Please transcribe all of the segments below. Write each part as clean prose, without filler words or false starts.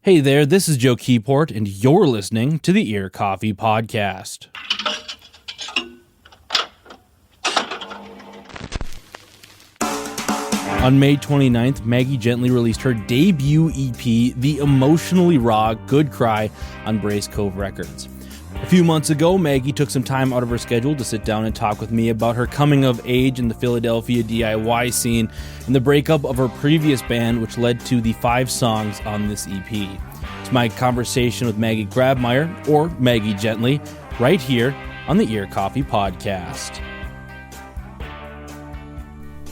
Hey there, this is Joe Keyport, and you're listening to the Ear Coffee Podcast. On May 29th, Maggie Gently released her debut EP, The Emotionally Raw Good Cry, on Brace Cove Records. A few months ago, Maggie took some time out of her schedule to sit down and talk with me about her coming of age in the Philadelphia DIY scene and the breakup of her previous band, which led to the 5 songs on this EP. It's my conversation with Maggie Grabmeyer, or Maggie Gently, right here on the Ear Coffee Podcast.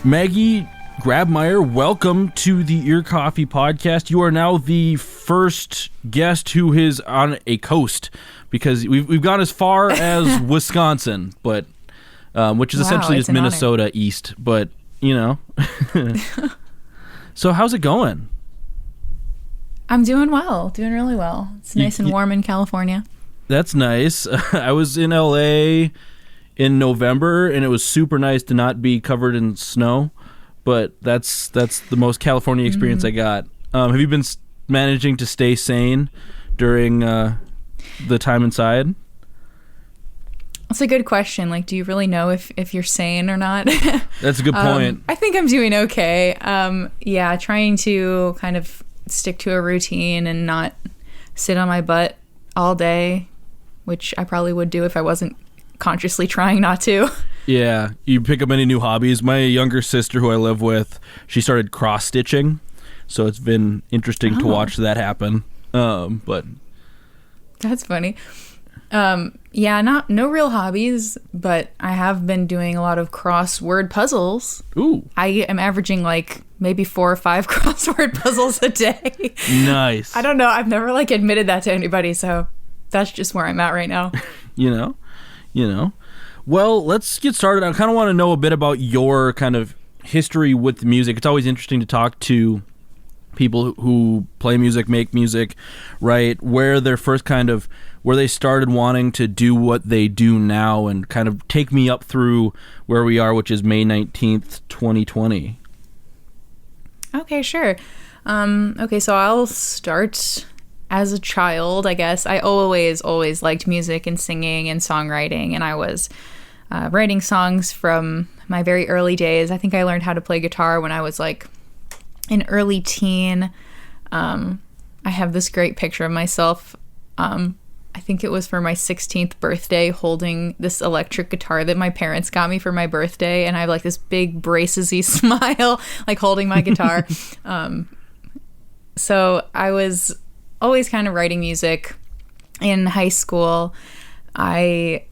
Maggie Grabmeyer, welcome to the Ear Coffee Podcast. You are now the first guest who is on a coast, because we've gone as far as Wisconsin, but which is essentially just Minnesota east. But you know, so how's it going? I'm doing well, doing really well. It's nice and warm in California. That's nice. I was in LA in November, and it was super nice to not be covered in snow. But that's the most California experience I got. Have you been managing to stay sane during the time inside? That's a good question. Like, do you really know if you're sane or not? That's a good point. I think I'm doing okay. Yeah, trying to kind of stick to a routine and not sit on my butt all day, which I probably would do if I wasn't consciously trying not to. Yeah, you pick up any new hobbies. My younger sister, who I live with, she started cross-stitching, so it's been interesting to watch that happen. But that's funny. Yeah, no real hobbies, but I have been doing a lot of crossword puzzles. Ooh. I am averaging like maybe 4 or 5 crossword puzzles a day. Nice. I don't know. I've never admitted that to anybody, so that's just where I'm at right now. You know. Well, let's get started. I kind of want to know a bit about your kind of history with music. It's always interesting to talk to people who play music, make music, right? Where they started wanting to do what they do now, and kind of take me up through where we are, which is May 19th, 2020. Okay, sure. Okay, so I'll start as a child, I guess. I always liked music and singing and songwriting, and I was writing songs from my very early days. I think I learned how to play guitar when I was like an early teen. I have this great picture of myself. I think it was for my 16th birthday, holding this electric guitar that my parents got me for my birthday, and I have like this big braces-y smile, like holding my guitar. So I was always kind of writing music. In high school, I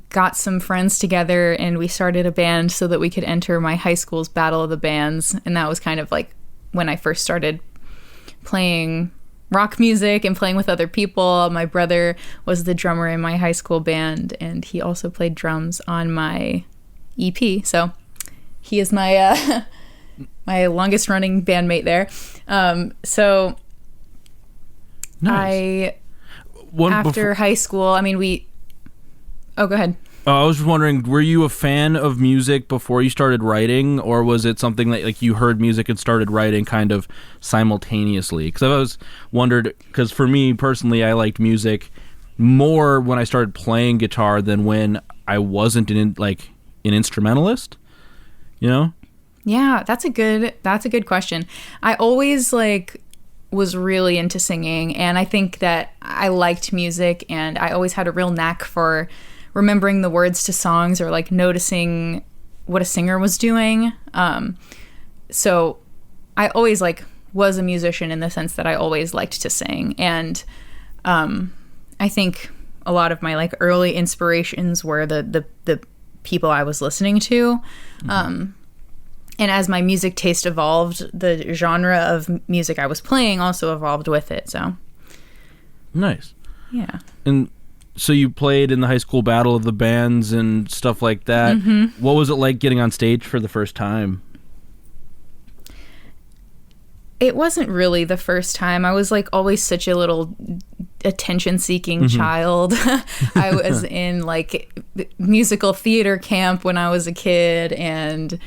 got some friends together and we started a band so that we could enter my high school's Battle of the Bands, and that was kind of like when I first started playing rock music and playing with other people. My brother was the drummer in my high school band, and he also played drums on my EP, so he is my my longest running bandmate there. So nice. After high school, I mean, Oh, go ahead. I was just wondering, were you a fan of music before you started writing, or was it something that like you heard music and started writing kind of simultaneously? Because I was wondered, because for me personally, I liked music more when I started playing guitar than when I wasn't an instrumentalist, you know? Yeah, that's a good question. I always was really into singing, and I think that I liked music, and I always had a real knack for remembering the words to songs, or noticing what a singer was doing. So I always was a musician in the sense that I always liked to sing. And I think a lot of my early inspirations were the people I was listening to. Mm-hmm. And as my music taste evolved, the genre of music I was playing also evolved with it. So nice. Yeah. And so you played in the high school Battle of the Bands and stuff like that. Mm-hmm. What was it like getting on stage for the first time? It wasn't really the first time. I was always such a little attention-seeking child. I was in musical theater camp when I was a kid, and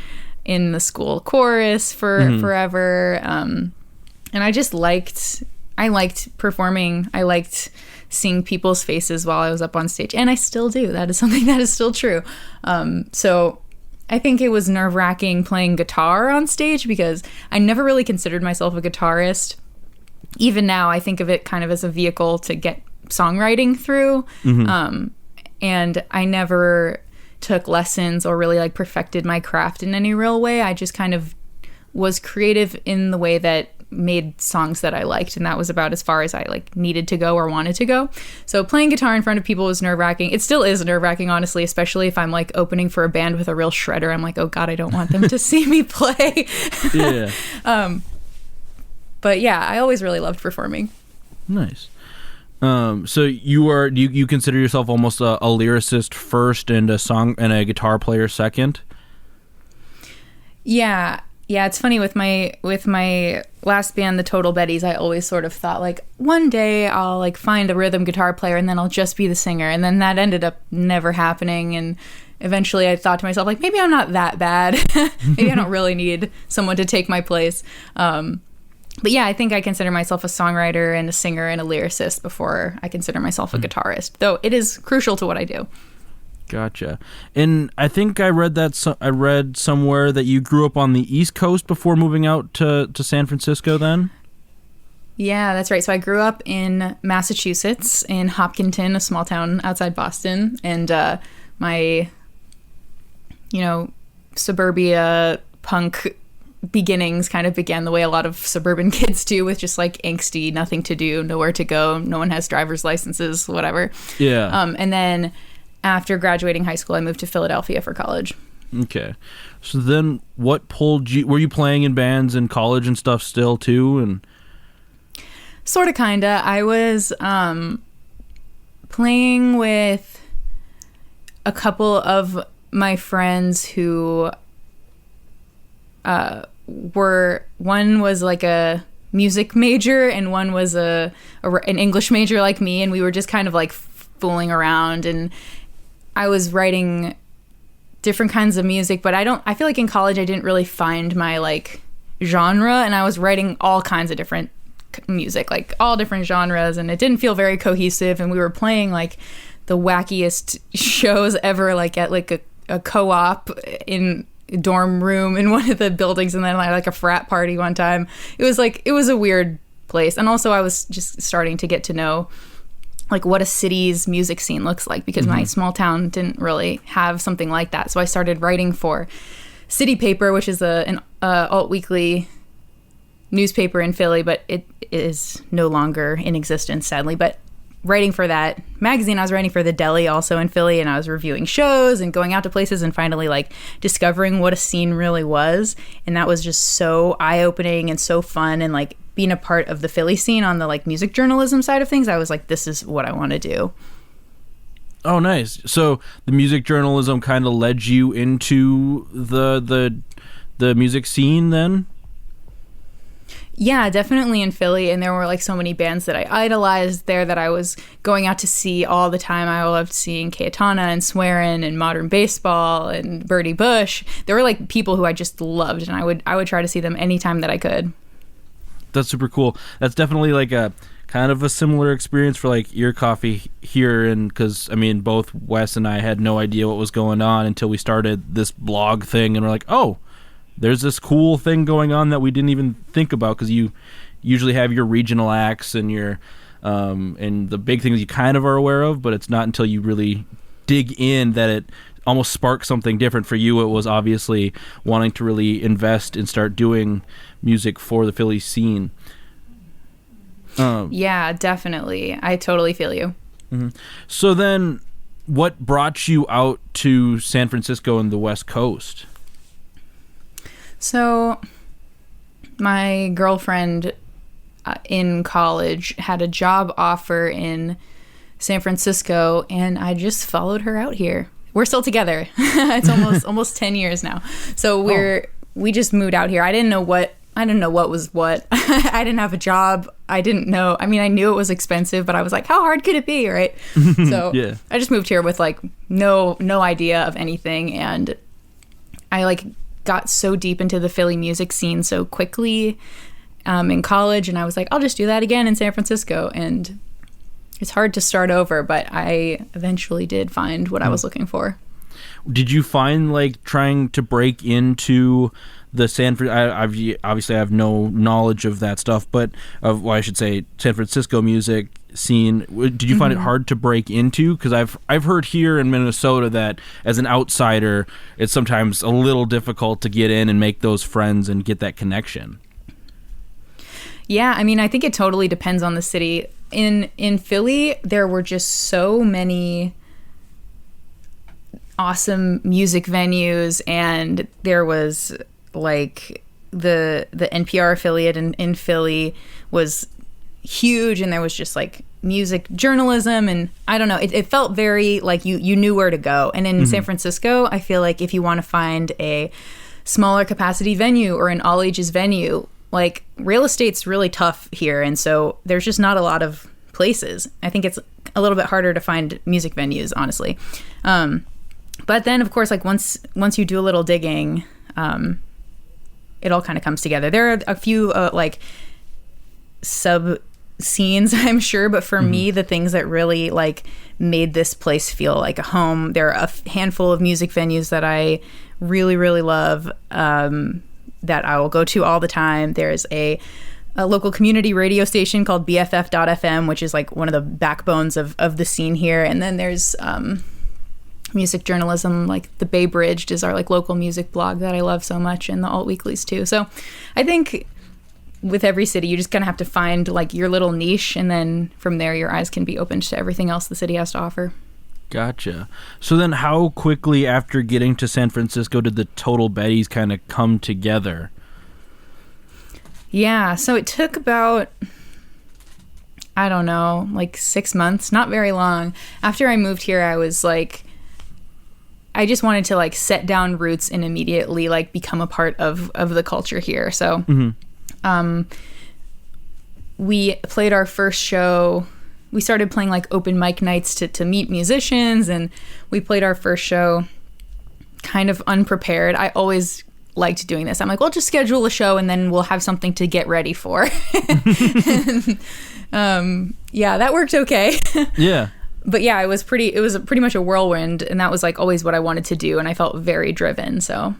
in the school chorus for forever. And I just liked I liked performing. I liked seeing people's faces while I was up on stage, and I still do. That is something that is still true. So I think it was nerve-wracking playing guitar on stage because I never really considered myself a guitarist. Even now, I think of it kind of as a vehicle to get songwriting through. And I never took lessons or really like perfected my craft in any real way. I just kind of was creative in the way that made songs that I liked, and that was about as far as I like needed to go or wanted to go. So playing guitar in front of people was nerve-wracking. It still is nerve-wracking, honestly, especially if I'm like opening for a band with a real shredder. I'm like, oh god, I don't want them to see me play. Yeah. But yeah, I always really loved performing. Nice. So do you consider yourself almost a lyricist first and a guitar player second? Yeah, it's funny with my last band, the Total Betties, I always sort of thought like one day I'll like find a rhythm guitar player and then I'll just be the singer, and then that ended up never happening. And eventually I thought to myself like, maybe I'm not that bad. Maybe I don't really need someone to take my place. But yeah, I think I consider myself a songwriter and a singer and a lyricist before I consider myself a guitarist, though it is crucial to what I do. Gotcha. And I think I read somewhere that you grew up on the East Coast before moving out to San Francisco then? Yeah, that's right. So I grew up in Massachusetts, in Hopkinton, a small town outside Boston, and my, suburbia punk beginnings kind of began the way a lot of suburban kids do, with just like angsty, nothing to do, nowhere to go, no one has driver's licenses, whatever. Yeah. And then after graduating high school, I moved to Philadelphia for college. Okay. So then what pulled you? Were you playing in bands in college and stuff still too? And sort of, kind of. I was playing with a couple of my friends who one was like a music major and one was an English major like me, and we were just kind of like fooling around, and I was writing different kinds of music, but I feel like in college I didn't really find my like genre, and I was writing all kinds of different music, like all different genres, and it didn't feel very cohesive, and we were playing like the wackiest shows ever, like at like a co-op in dorm room in one of the buildings, and then like a frat party one time. It was a weird place. And also I was just starting to get to know like what a city's music scene looks like, because my small town didn't really have something like that. So I started writing for City Paper, which is an alt weekly newspaper in Philly, but it is no longer in existence, sadly. But writing for that magazine, I was writing for The Deli, also in Philly, and I was reviewing shows and going out to places and finally like discovering what a scene really was. And that was just so eye-opening and so fun, and like being a part of the Philly scene on the like music journalism side of things, I was like, this is what I want to do. Oh, nice. So the music journalism kind of led you into the music scene then? Yeah, definitely in Philly, and there were like so many bands that I idolized there that I was going out to see all the time. I loved seeing Cayetana and Swearin' and Modern Baseball and Bertie Bush. There were like people who I just loved, and I would try to see them anytime that I could. That's super cool. That's definitely like a kind of a similar experience for like Ear Coffee here, and because I mean both Wes and I had no idea what was going on until we started this blog thing, and we're like, oh, there's this cool thing going on that we didn't even think about, because you usually have your regional acts and your and the big things you kind of are aware of, but it's not until you really dig in that it almost sparks something different. For you, it was obviously wanting to really invest and start doing music for the Philly scene. Yeah, definitely. I totally feel you. Mm-hmm. So then what brought you out to San Francisco and the West Coast? So my girlfriend in college had a job offer in San Francisco, and I just followed her out here. We're still together. It's almost 10 years now. So we just moved out here. I didn't know what was what. I didn't have a job. I didn't know. I mean, I knew it was expensive, but I was like, how hard could it be, right? So yeah. I just moved here with like no idea of anything, and I like got so deep into the Philly music scene so quickly, in college, and I was like, I'll just do that again in San Francisco. And it's hard to start over, but I eventually did find what I was looking for. Did you find like trying to break into the obviously I have no knowledge of that stuff, but I should say San Francisco music scene. Did you find it hard to break into? Because I've heard here in Minnesota that as an outsider, it's sometimes a little difficult to get in and make those friends and get that connection. Yeah, I mean, I think it totally depends on the city. In Philly, there were just so many awesome music venues, and there was like the NPR affiliate in Philly was huge, and there was just like music journalism, and I don't know, it felt very like you knew where to go. And in San Francisco, I feel like if you want to find a smaller capacity venue or an all ages venue, like real estate's really tough here, and so there's just not a lot of places. I think it's a little bit harder to find music venues, honestly. But then, of course, like once you do a little digging, it all kind of comes together. There are a few like sub scenes, I'm sure, but for me, the things that really like made this place feel like a home, there are a handful of music venues that I really, really love, that I will go to all the time. There's a local community radio station called BFF.FM, which is like one of the backbones of the scene here. And then there's music journalism, like the Bay Bridged is our like local music blog that I love so much, and the alt weeklies too. So I think with every city, you just kind of have to find like your little niche, and then from there your eyes can be opened to everything else the city has to offer. Gotcha. So then how quickly after getting to San Francisco did the Total Bettys kind of come together? Yeah, so it took about, I don't know, like 6 months, not very long. After I moved here, I was like, I just wanted to like set down roots and immediately like become a part of the culture here. So we played our first show. We started playing like open mic nights to meet musicians, and we played our first show kind of unprepared. I always liked doing this. I'm like, well, just schedule a show and then we'll have something to get ready for. And, yeah, that worked okay. Yeah. But yeah, it was pretty much a whirlwind, and that was like always what I wanted to do, and I felt very driven. So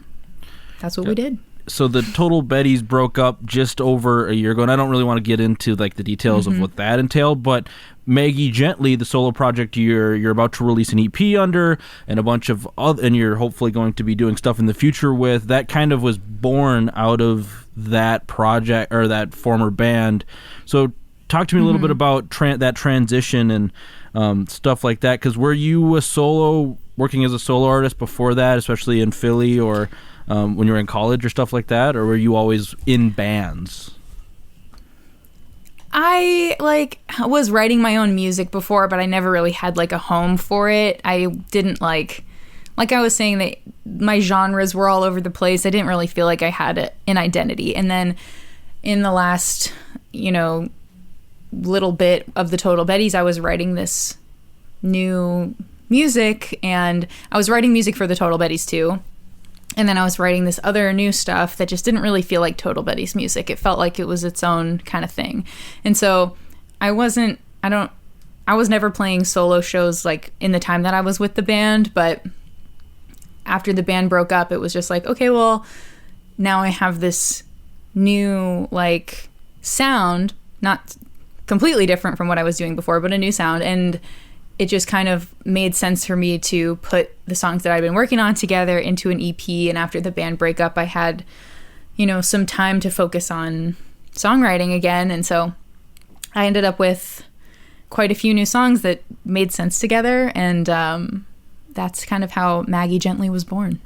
that's what we did. So the Total Bettys broke up just over a year ago, and I don't really want to get into like the details of what that entailed, but Maggie Gently, the solo project you're about to release an EP under, and a bunch of other, and you're hopefully going to be doing stuff in the future with, that kind of was born out of that project or that former band. So talk to me a little bit about that transition and stuff like that, because were you working as a solo artist before that, especially in Philly, or when you were in college or stuff like that, or were you always in bands? I was writing my own music before, but I never really had like a home for it. I didn't like I was saying that my genres were all over the place. I didn't really feel like I had an identity. And then in the last, little bit of the Total Bettys, I was writing this new music, and I was writing music for the Total Bettys too. And then I was writing this other new stuff that just didn't really feel like Total Bettys music. It felt like it was its own kind of thing. And so I was never playing solo shows like in the time that I was with the band, but after the band broke up, it was just like, okay, well, now I have this new like sound, not completely different from what I was doing before, but a new sound. And it just kind of made sense for me to put the songs that I'd been working on together into an EP. And after the band breakup, I had, some time to focus on songwriting again. And so I ended up with quite a few new songs that made sense together. And that's kind of how Maggie Gently was born.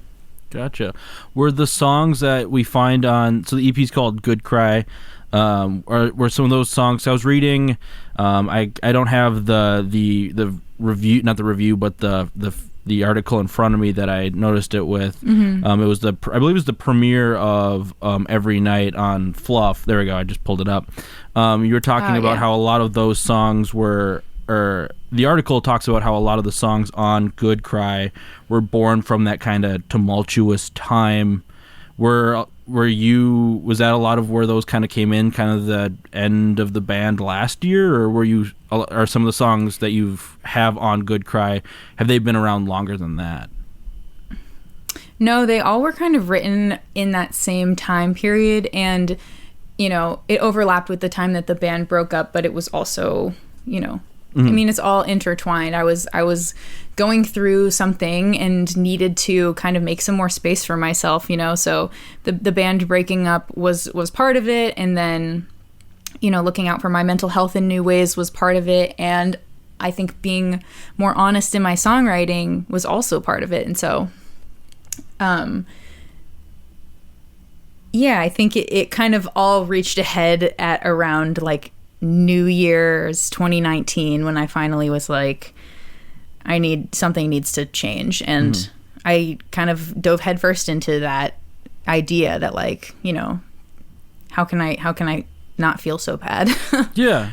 Gotcha. Were the songs that we find so the EP's called Good Cry, were some of those songs I was reading, I don't have the review, not the review, but the article in front of me that I noticed it with. It was I believe it was the premiere of Every Night on Fluff. There we go, I just pulled it up. You were talking about how a lot of those songs were, or the article talks about how a lot of the songs on Good Cry were born from that kind of tumultuous time was that a lot of where those kind of came in, kind of the end of the band last year, or are some of the songs that you have on Good Cry, have they been around longer than that? No, they all were kind of written in that same time period, and it overlapped with the time that the band broke up, but it was also, I mean, it's all intertwined. I was going through something and needed to kind of make some more space for myself, so the band breaking up was part of it, and then looking out for my mental health in new ways was part of it, and I think being more honest in my songwriting was also part of it. And so I think it kind of all reached a head at around like New Year's 2019, when I finally was like, something needs to change. And I kind of dove headfirst into that idea that, like, how can I not feel so bad? Yeah.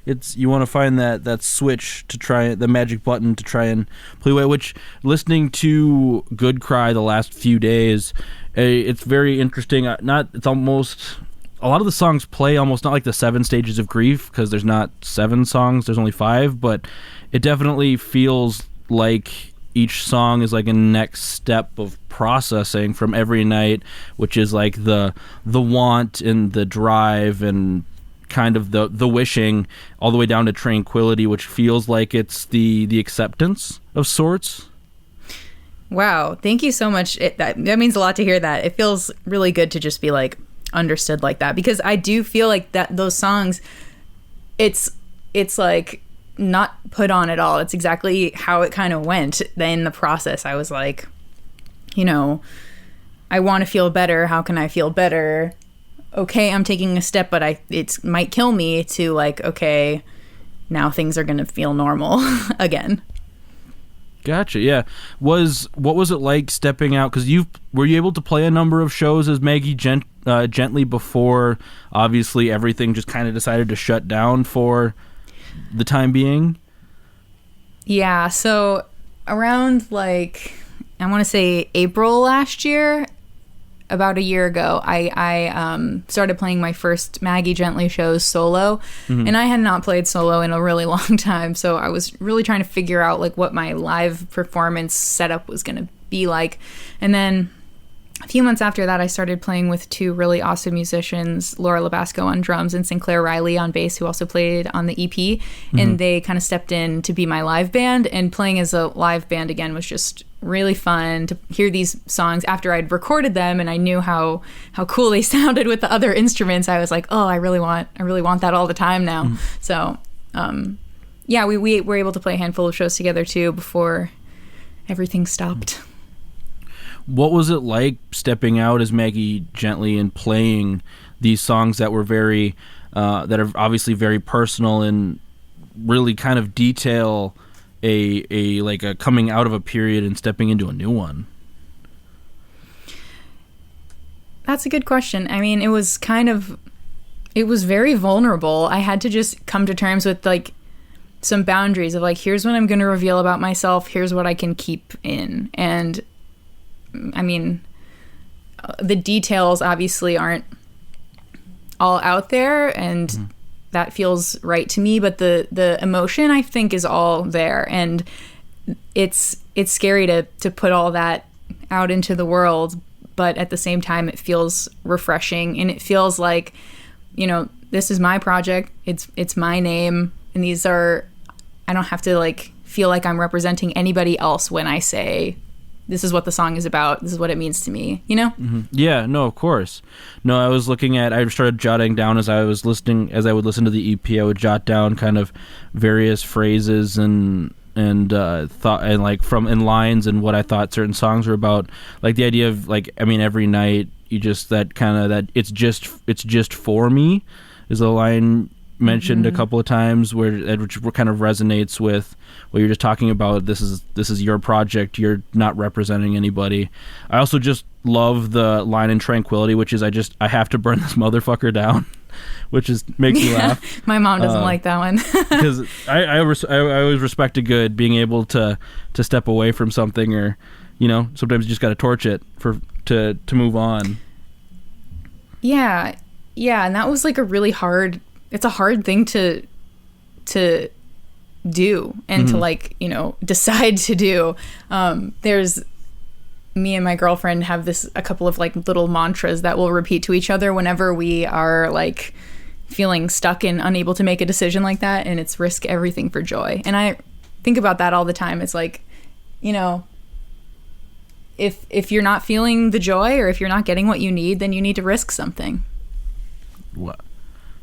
It's, you want to find that switch to try, the magic button to try and play away, which, listening to Good Cry the last few days, it's very interesting. It's almost, a lot of the songs play almost not like the 7 stages of grief, because there's not 7 songs, there's only 5, but it definitely feels like each song is like a next step of processing from Every Night, which is like the want and the drive and kind of the wishing, all the way down to Tranquility, which feels like it's the acceptance of sorts. Wow, thank you so much. That means a lot to hear that. It feels really good to just be like understood like that, because I do feel like that those songs, it's like not put on at all. It's exactly how it kind of went in the process. I was like, I want to feel better. How can I feel better? Okay, I'm taking a step, but it might kill me, to like, okay, now things are going to feel normal again. Gotcha. Yeah. What was it like stepping out? Because were you able to play a number of shows as Maggie Gently before, obviously, everything just kind of decided to shut down for the time being? Yeah. So around, like, I want to say April last year, about a year ago, I started playing my first Maggie Gently shows solo, and I had not played solo in a really long time, so I was really trying to figure out like what my live performance setup was going to be like. And then a few months after that, I started playing with 2 really awesome musicians, Laura Labasco on drums and Sinclair Riley on bass, who also played on the EP, and they kind of stepped in to be my live band. And playing as a live band again was just really fun to hear these songs after I'd recorded them, and I knew how cool they sounded with the other instruments. I was like, oh, I really want that all the time now. So we were able to play a handful of shows together too before everything stopped. What was it like stepping out as Maggie Gently and playing these songs that were very that are obviously very personal and really kind of detail a coming out of a period and stepping into a new one? That's a good question. I mean, it was very vulnerable. I had to just come to terms with like some boundaries of like, here's what I'm going to reveal about myself. Here's what I can keep in. And I mean, the details obviously aren't all out there, and that feels right to me, but the emotion, I think, is all there, and it's scary to put all that out into the world, but at the same time it feels refreshing, and it feels like, this is my project, it's my name, and I don't have to like feel like I'm representing anybody else when I say this is what the song is about, this is what it means to me, Yeah, no, of course. No, I started jotting down as I would listen to the EP, I would jot down kind of various phrases and thought, and like from in lines, and what I thought certain songs were about, like the idea of like, I mean, every night you just, that kind of, that it's just for me is a line mentioned a couple of times, which kind of resonates with what you're just talking about. This is your project, you're not representing anybody. I also just love the line in Tranquility, which is I have to burn this motherfucker down, which makes me laugh. My mom doesn't like that one. Because I always respect a good being able to step away from something, or sometimes you just got to torch it to move on. Yeah. And that was like it's a hard thing to do and to like, decide to do. There's me and my girlfriend have a couple of like little mantras that we'll repeat to each other whenever we are like feeling stuck and unable to make a decision like that. And it's risk everything for joy. And I think about that all the time. It's like, if you're not feeling the joy or if you're not getting what you need, then you need to risk something. What?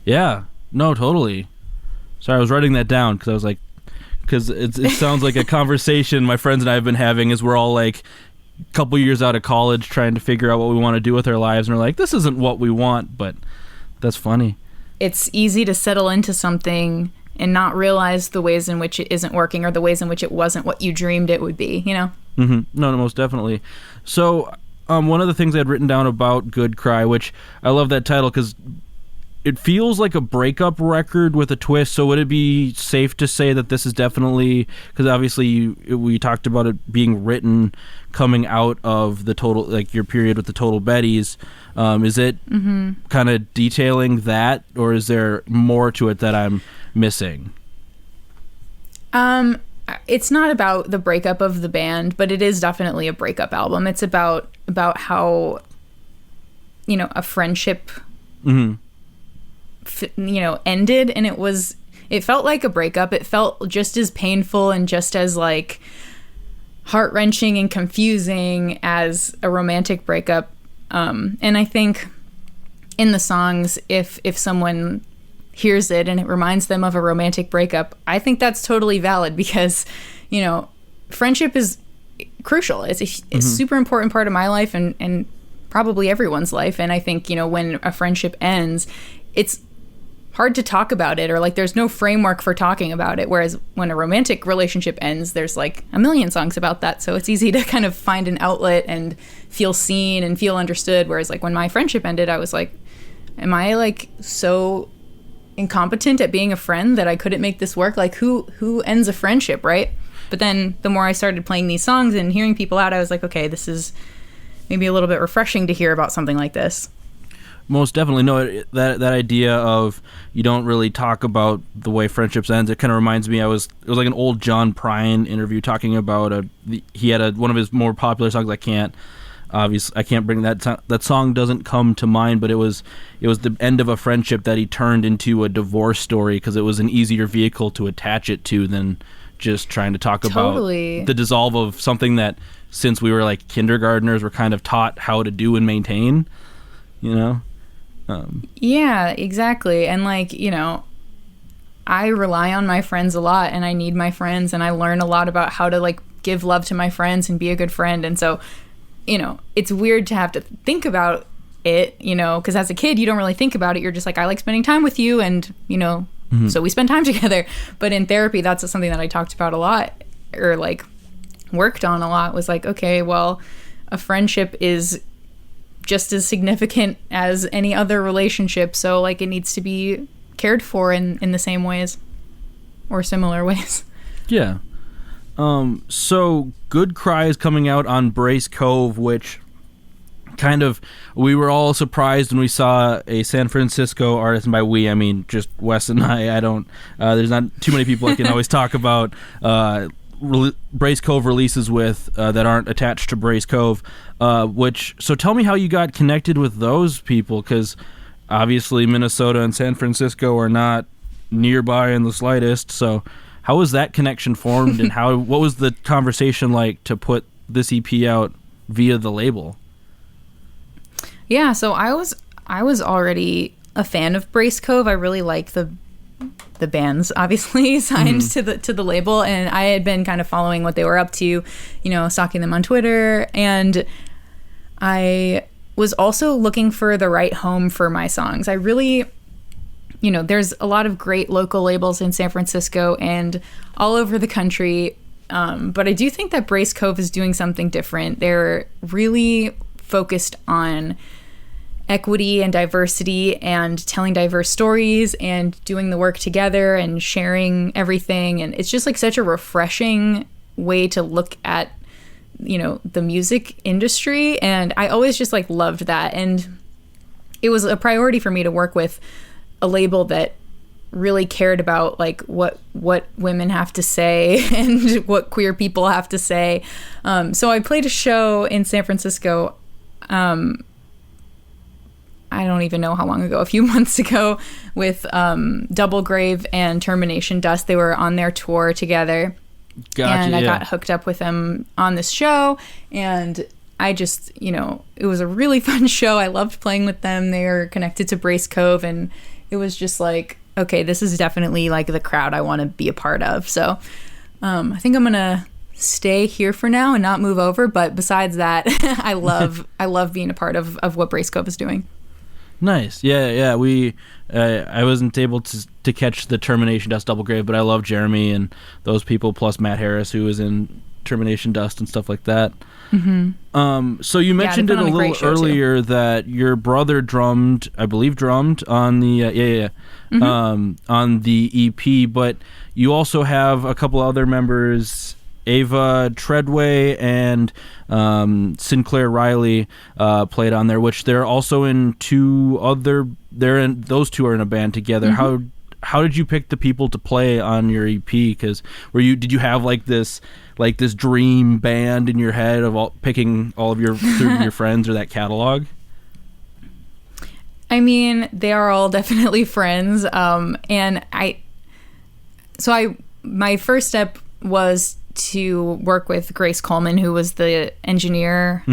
Yeah, no, totally. Sorry, I was writing that down because it sounds like a conversation my friends and I have been having as we're all like a couple years out of college trying to figure out what we want to do with our lives. And we're like, this isn't what we want, but that's funny. It's easy to settle into something and not realize the ways in which it isn't working or the ways in which it wasn't what you dreamed it would be, Mm-hmm. No, most definitely. So one of the things I had written down about Good Cry, which I love that title because it feels like a breakup record with a twist. So would it be safe to say that this is definitely, because obviously we talked about it being written coming out of the total, like your period with the Total Bettys. Is it kind of detailing that, or is there more to it that I'm missing? It's not about the breakup of the band, but it is definitely a breakup album. It's about how, a friendship, ended, and it felt like a breakup. It felt just as painful and just as like heart-wrenching and confusing as a romantic breakup. And I think in the songs, if someone hears it and it reminds them of a romantic breakup, I think that's totally valid because, friendship is crucial. It's a super important part of my life and probably everyone's life. And I think, when a friendship ends, it's hard to talk about it, or like there's no framework for talking about it. Whereas when a romantic relationship ends, there's like a million songs about that. So it's easy to kind of find an outlet and feel seen and feel understood. Whereas like when my friendship ended, I was like, am I like so incompetent at being a friend that I couldn't make this work? Like who ends a friendship, right? But then the more I started playing these songs and hearing people out, I was like, okay, this is maybe a little bit refreshing to hear about something like this. Most definitely. No, that idea of you don't really talk about the way friendships ends, it kind of reminds me, it was like an old John Prine interview talking about he had one of his more popular songs. I can't bring that song doesn't come to mind, but it was the end of a friendship that he turned into a divorce story because it was an easier vehicle to attach it to than just trying to talk about the dissolve of something that since we were like kindergartners we're kind of taught how to do and maintain, Yeah, exactly. And like, I rely on my friends a lot and I need my friends and I learn a lot about how to like give love to my friends and be a good friend. And so, it's weird to have to think about it, because as a kid, you don't really think about it. You're just like, I like spending time with you and, so we spend time together. But in therapy, that's something that I talked about a lot or like worked on a lot was like, okay, well, a friendship is just as significant as any other relationship. So like it needs to be cared for in the same ways or similar ways. Yeah. So Good Cry is coming out on Brace Cove, which kind of, we were all surprised when we saw a San Francisco artist, and by we, I mean just Wes and I don't, there's not too many people I can always talk about, Brace Cove releases with, that aren't attached to Brace Cove, so tell me how you got connected with those people, because obviously Minnesota and San Francisco are not nearby in the slightest, so how was that connection formed, and what was the conversation like to put this EP out via the label? Yeah, so I was already a fan of Brace Cove. I really like the bands obviously signed to the label, and I had been kind of following what they were up to, stalking them on Twitter, and I was also looking for the right home for my songs. I really, there's a lot of great local labels in San Francisco and all over the country, but I do think that Brace Cove is doing something different. They're really focused on equity and diversity and telling diverse stories and doing the work together and sharing everything. And it's just like such a refreshing way to look at the music industry. And I always just like loved that. And it was a priority for me to work with a label that really cared about like what women have to say and what queer people have to say. So I played a show in San Francisco. I don't even know how long ago, a few months ago, with Double Grave and Termination Dust. They were on their tour together. Gotcha, and I got hooked up with them on this show, and I just, it was a really fun show. I loved playing with them. They are connected to Brace Cove, and it was just like, okay, this is definitely like the crowd I want to be a part of. So I think I'm gonna stay here for now and not move over. But besides that, I love being a part of what Brace Cove is doing. Nice. Yeah. I wasn't able to catch the Termination Dust Double Grave, but I love Jeremy and those people, plus Matt Harris, who was in Termination Dust and stuff like that. Mm-hmm. So you mentioned it a little earlier that your brother drummed on the on the EP, but you also have a couple other members, Ava Treadway and Sinclair Riley played on there, which they're also in those two are in a band together. Mm-hmm. How did you pick the people to play on your EP? Because did you have like this dream band in your head of picking all of your friends or that catalog? I mean, they are all definitely friends, and my first step was to work with Grace Coleman, who was the engineer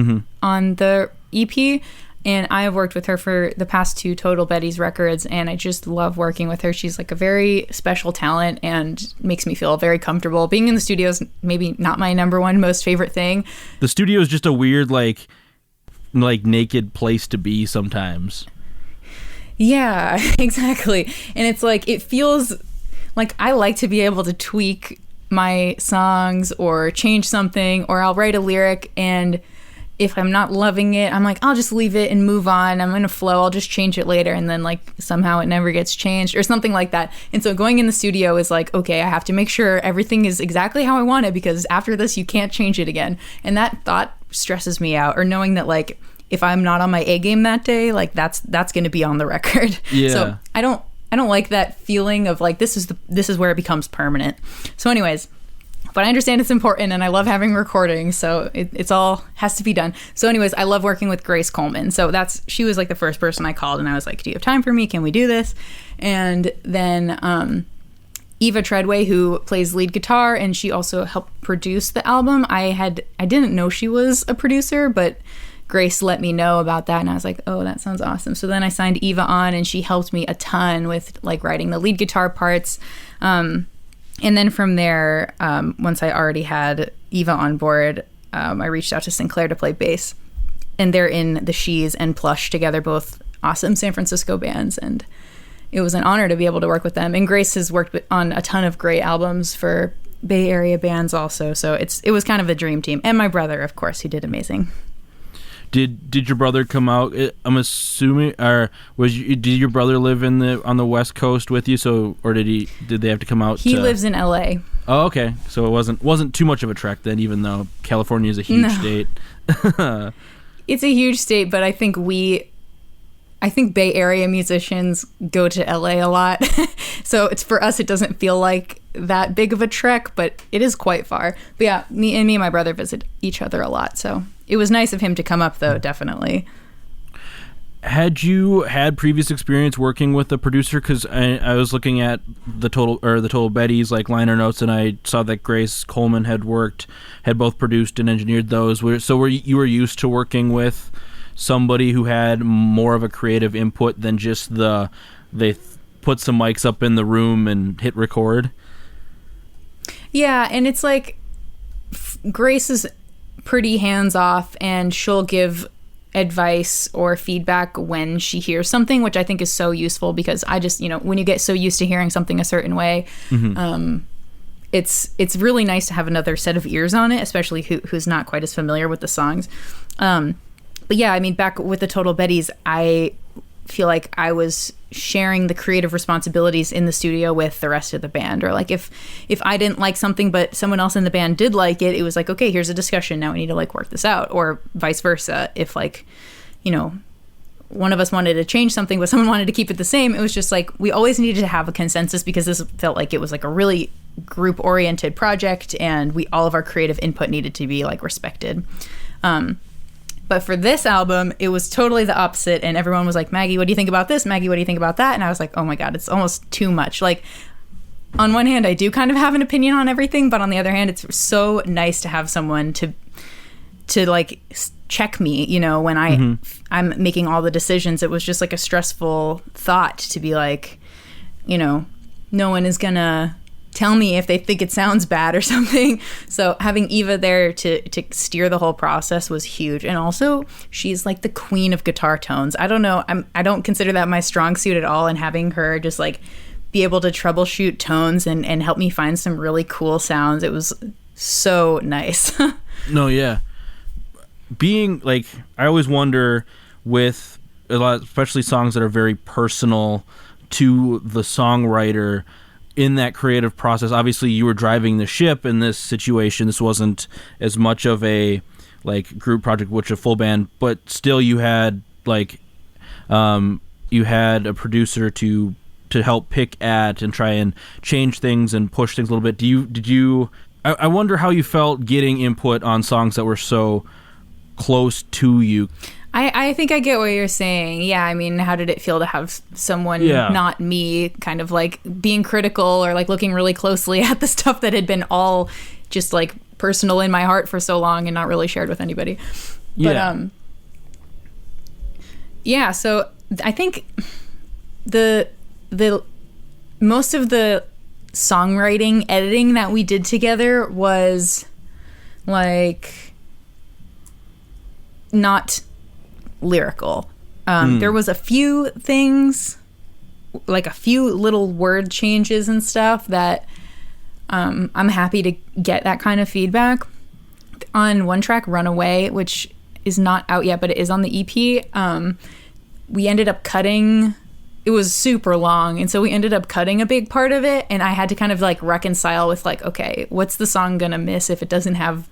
on the EP. And I have worked with her for the past 2 Total Betties records, and I just love working with her. She's like a very special talent and makes me feel very comfortable. Being in the studio is maybe not my number one most favorite thing. The studio is just a weird, like naked place to be sometimes. Yeah, exactly. And it's like, it feels like I like to be able to tweak my songs or change something, or I'll write a lyric, and if I'm not loving it, I'm like, I'll just leave it and move on. I'm in a flow. I'll just change it later. And then like somehow it never gets changed or something like that. And so going in the studio is like, okay, I have to make sure everything is exactly how I want it, because after this, you can't change it again. And that thought stresses me out, or knowing that like, if I'm not on my A game that day, like that's going to be on the record. Yeah. So I don't like that feeling of like, this is where it becomes permanent. So anyways, but I understand it's important, and I love having recordings, so it's all has to be done. So anyways, I love working with Grace Coleman. So she was like the first person I called, and I was like, do you have time for me? Can we do this? And then Eva Treadway, who plays lead guitar, and she also helped produce the album. I didn't know she was a producer, but Grace let me know about that, and I was like, oh, that sounds awesome. So then I signed Eva on, and she helped me a ton with like writing the lead guitar parts. And then from there, once I already had Eva on board, I reached out to Sinclair to play bass. And they're in the She's and Plush together, both awesome San Francisco bands. And it was an honor to be able to work with them. And Grace has worked on a ton of great albums for Bay Area bands also. So it was kind of a dream team. And my brother, of course, he did amazing. Did your brother come out? I'm assuming, or did your brother live on the West Coast with you? So, or did they have to come out? He lives in LA. Oh, okay. So it wasn't too much of a trek then, even though California is a huge state. It's a huge state, but I think Bay Area musicians go to LA a lot. So it's, for us, it doesn't feel like that big of a trek, but it is quite far. But yeah, me and my brother visit each other a lot. So it was nice of him to come up, though, definitely. Had you had previous experience working with a producer? Because I was looking at the Total Betties like liner notes, and I saw that Grace Coleman had both produced and engineered those. So you were used to working with somebody who had more of a creative input than just they put some mics up in the room and hit record? Yeah, and it's like Grace is pretty hands-off, and she'll give advice or feedback when she hears something, which I think is so useful, because I just, when you get so used to hearing something a certain way, it's really nice to have another set of ears on it, especially who's not quite as familiar with the songs. But yeah, I mean, back with the Total Betties, I feel like I was sharing the creative responsibilities in the studio with the rest of the band. Or like if I didn't like something but someone else in the band did like it, it was like, okay, here's a discussion, now we need to like work this out. Or vice versa, if like, you know, one of us wanted to change something but someone wanted to keep it the same, it was just like we always needed to have a consensus, because this felt like it was like a really group oriented project, and all of our creative input needed to be like respected. But for this album, it was totally the opposite, and everyone was like, Maggie, what do you think about this? Maggie, what do you think about that? And I was like, oh my God, it's almost too much. Like, on one hand, I do kind of have an opinion on everything, but on the other hand, it's so nice to have someone to like check me, you know, when I'm making all the decisions. It was just like a stressful thought to be like, you know, no one is gonna tell me if they think it sounds bad or something. So having Eva there to steer the whole process was huge. And also, she's like the queen of guitar tones. I don't know, I don't consider that my strong suit at all, and having her just like be able to troubleshoot tones and help me find some really cool sounds, it was so nice. No, yeah. Being like, I always wonder with a lot, especially songs that are very personal to the songwriter, in that creative process. Obviously you were driving the ship in this situation. This wasn't as much of a like group project, which a full band, but still you had like you had a producer to help pick at and try and change things and push things a little bit. I wonder how you felt getting input on songs that were so close to you. I think I get what you're saying. Yeah, I mean, how did it feel to have someone, not me, kind of like being critical or like looking really closely at the stuff that had been all just like personal in my heart for so long and not really shared with anybody. But yeah, so I think the most of the songwriting editing that we did together was like not lyrical. There was a few things, like a few little word changes and stuff that I'm happy to get that kind of feedback. On one track, Runaway, which is not out yet, but it is on the EP, we ended up cutting, it was super long, and so we ended up cutting a big part of it, and I had to kind of like reconcile with like, okay, what's the song gonna miss if it doesn't have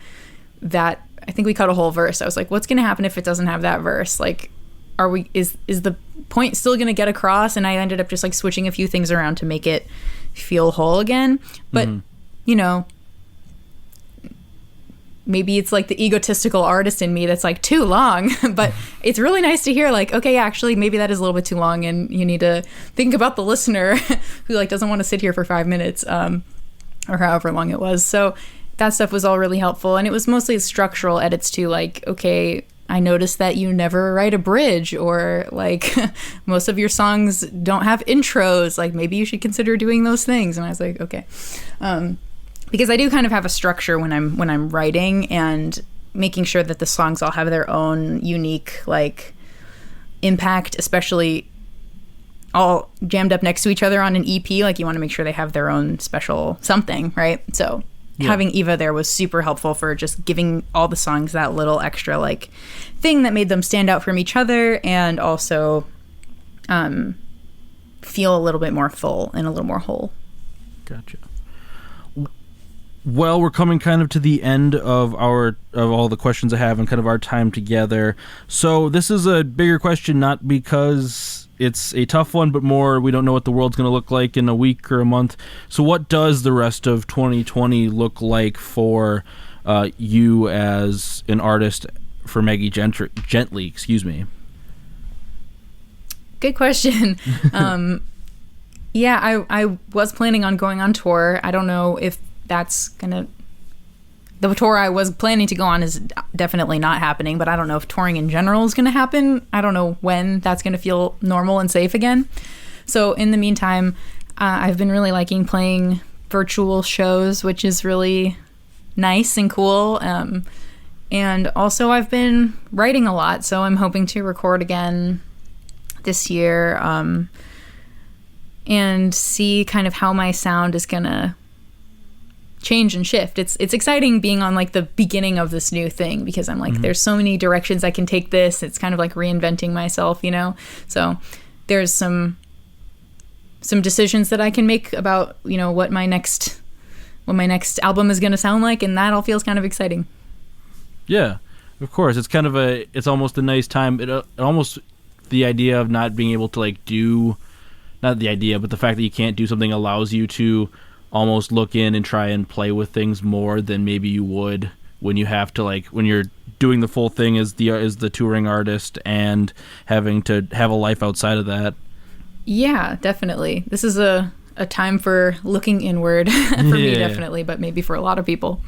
that? I think we cut a whole verse. I was like, what's going to happen if it doesn't have that verse? Like, is the point still going to get across? And I ended up just like switching a few things around to make it feel whole again. But, you know, maybe it's like the egotistical artist in me that's like too long, but it's really nice to hear like, okay, actually, maybe that is a little bit too long, and you need to think about the listener who like doesn't want to sit here for 5 minutes, or however long it was. So that stuff was all really helpful, and it was mostly structural edits too, like, okay, I noticed that you never write a bridge, or like most of your songs don't have intros, like maybe you should consider doing those things. And I was like, okay, because I do kind of have a structure when I'm writing, and making sure that the songs all have their own unique like impact, especially all jammed up next to each other on an EP. Like you want to make sure they have their own special something, right? So having Eva there was super helpful for just giving all the songs that little extra like thing that made them stand out from each other, and also feel a little bit more full and a little more whole. Gotcha. Well, we're coming kind of to the end of all the questions I have and kind of our time together. So this is a bigger question, not because it's a tough one, but more we don't know what the world's going to look like in a week or a month. So what does the rest of 2020 look like for you as an artist, for Maggie Gently, excuse me? Good question. Yeah, I was planning on going on tour. I don't know if that's gonna, the tour I was planning to go on is definitely not happening, but I don't know if touring in general is gonna happen. I don't know when that's gonna feel normal and safe again. So in the meantime, I've been really liking playing virtual shows, which is really nice and cool. And also I've been writing a lot, so I'm hoping to record again this year, and see kind of how my sound is gonna change and shift. It's exciting being on like the beginning of this new thing, because I'm like, there's so many directions I can take this. It's kind of like reinventing myself, you know? So there's some decisions that I can make about, what my next album is going to sound like, and that all feels kind of exciting. Yeah, of course. It's kind of it's almost a nice time. It almost, the idea of not being able to not the idea, but the fact that you can't do something allows you to almost look in and try and play with things more than maybe you would when you have to, when you're doing the full thing as the touring artist and having to have a life outside of that. Yeah, definitely. This is a time for looking inward for me, definitely, but maybe for a lot of people.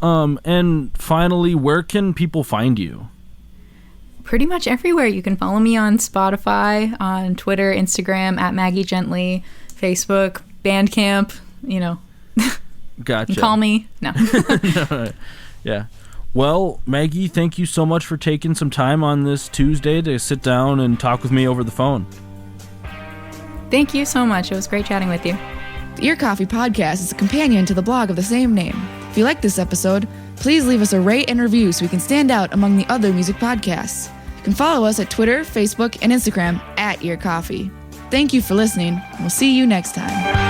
And finally, where can people find you? Pretty much everywhere. You can follow me on Spotify, on Twitter, Instagram, at Maggie Gently, Facebook, Bandcamp, Gotcha. Call me. No. Yeah. Well, Maggie, thank you so much for taking some time on this Tuesday to sit down and talk with me over the phone. Thank you so much. It was great chatting with you. The Ear Coffee Podcast is a companion to the blog of the same name. If you like this episode, please leave us a rate and review so we can stand out among the other music podcasts. You can follow us at Twitter, Facebook, and Instagram at Ear Coffee. Thank you for listening, and we'll see you next time.